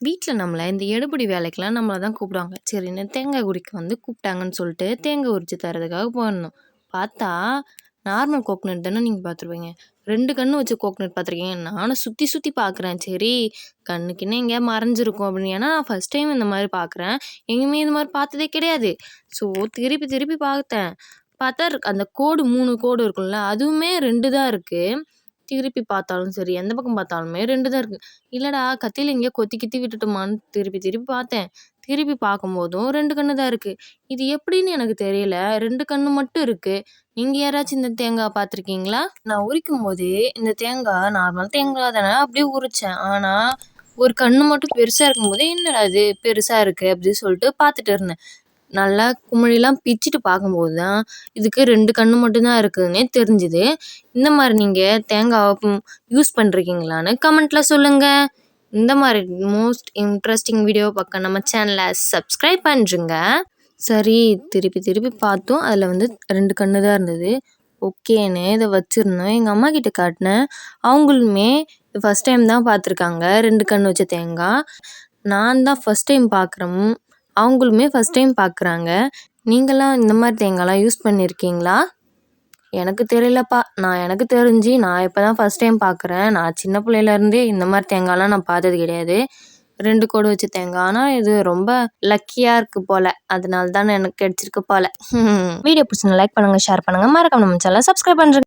வீட்ல நம்மள இந்த எடுபிடி வேலைக்கெல்லாம் நம்மள தான் கூப்பிடுவாங்க. சரின்னு தேங்காய் உரிக்க கூப்பிட்டாங்கன்னு சொல்லிட்டு தேங்காய் உரிச்சு தர்றதுக்காக போனோம். பார்த்தா நார்மல் கோகனட் தானே நீங்க பார்த்துருப்பீங்க. 2 கண்ணு வச்ச கோகனட் பார்த்துருக்கீங்க. நானும் சுத்தி சுத்தி பார்க்குறேன். சரி கண்ணுக்குன்னு எங்கேயா மறைஞ்சிருக்கும் அப்படின்னு. ஏன்னா நான் ஃபர்ஸ்ட் டைம் இந்த மாதிரி பார்க்குறேன். எங்கேயுமே இது மாதிரி பார்த்ததே கிடையாது. ஸோ திருப்பி திருப்பி பார்த்தேன். பார்த்தா அந்த கோடு 3 கோடு இருக்கும்ல, அதுவுமே 2 தான் இருக்கு. திருப்பி பார்த்தாலும் சரி, எந்த பக்கம் பார்த்தாலுமே 2 தான் இருக்கு. இல்லடா கத்தியில எங்கேயோ கொத்தி கித்தி விட்டுட்டோமான்னு திருப்பி திருப்பி பார்த்தேன். திருப்பி பார்க்கும்போதும் 2 கண்ணு தான் இருக்கு. இது எப்படின்னு எனக்கு தெரியல. 2 கண்ணு மட்டும் இருக்கு. நீங்க யாராச்சும் இந்த தேங்காய் பார்த்துருக்கீங்களா? நான் உரிக்கும்போதே இந்த தேங்காய் நார்மல் தேங்காய் தானே அப்படியே உரிச்சேன். ஆனா ஒரு கண்ணு மட்டும் பெருசா இருக்கும்போது என்னடா இது பெருசா இருக்கு அப்படின்னு சொல்லிட்டு பார்த்துட்டு இருந்தேன். நல்லா குமிழிலாம் பிச்சுட்டு பார்க்கும்போது தான் இதுக்கு 2 கண்ணு மட்டும் தான் இருக்குதுன்னே தெரிஞ்சுது. இந்த மாதிரி நீங்கள் தேங்காய் யூஸ் பண்ணுறீங்களான்னு கமெண்ட்ல சொல்லுங்க. இந்த மாதிரி மோஸ்ட் இன்ட்ரெஸ்டிங் வீடியோ பார்க்க நம்ம சேனலை சப்ஸ்கிரைப் பண்ணுறங்க. சரி திருப்பி திருப்பி பார்த்தோம். அதில் 2 கண்ணு தான் இருந்தது. ஓகேன்னு இதை வச்சுருந்தோம். எங்கள் அம்மா கிட்ட காட்டினேன். அவங்களுமே ஃபஸ்ட் டைம் தான் பார்த்துருக்காங்க 2 கண்ணு வச்ச தேங்காய். நான் தான் ஃபஸ்ட் டைம் பார்க்குறேன். அவங்களுமே ஃபஸ்ட் டைம் பார்க்குறாங்க. நீங்களாம் இந்த மாதிரி தேங்காய்லாம் யூஸ் பண்ணியிருக்கீங்களா? எனக்கு தெரியலப்பா. எனக்கு தெரிஞ்சு நான் இப்போ தான் ஃபஸ்ட் டைம் பார்க்குறேன். நான் சின்ன பிள்ளையிலேருந்தே இந்த மாதிரி தேங்காய்லாம் நான் பார்த்தது கிடையாது. 2 கோடு வச்ச தேங்காய். ஆனால் இது ரொம்ப லக்கியாக இருக்குது போல். அதனால தான் எனக்கு கிடச்சிருக்கு போல். வீடியோ பிடிச்சிருந்தா லைக் பண்ணுங்கள், ஷேர் பண்ணுங்கள், மறக்காம நம்ம சேனலை சப்ஸ்கிரைப் பண்ணுறேன்.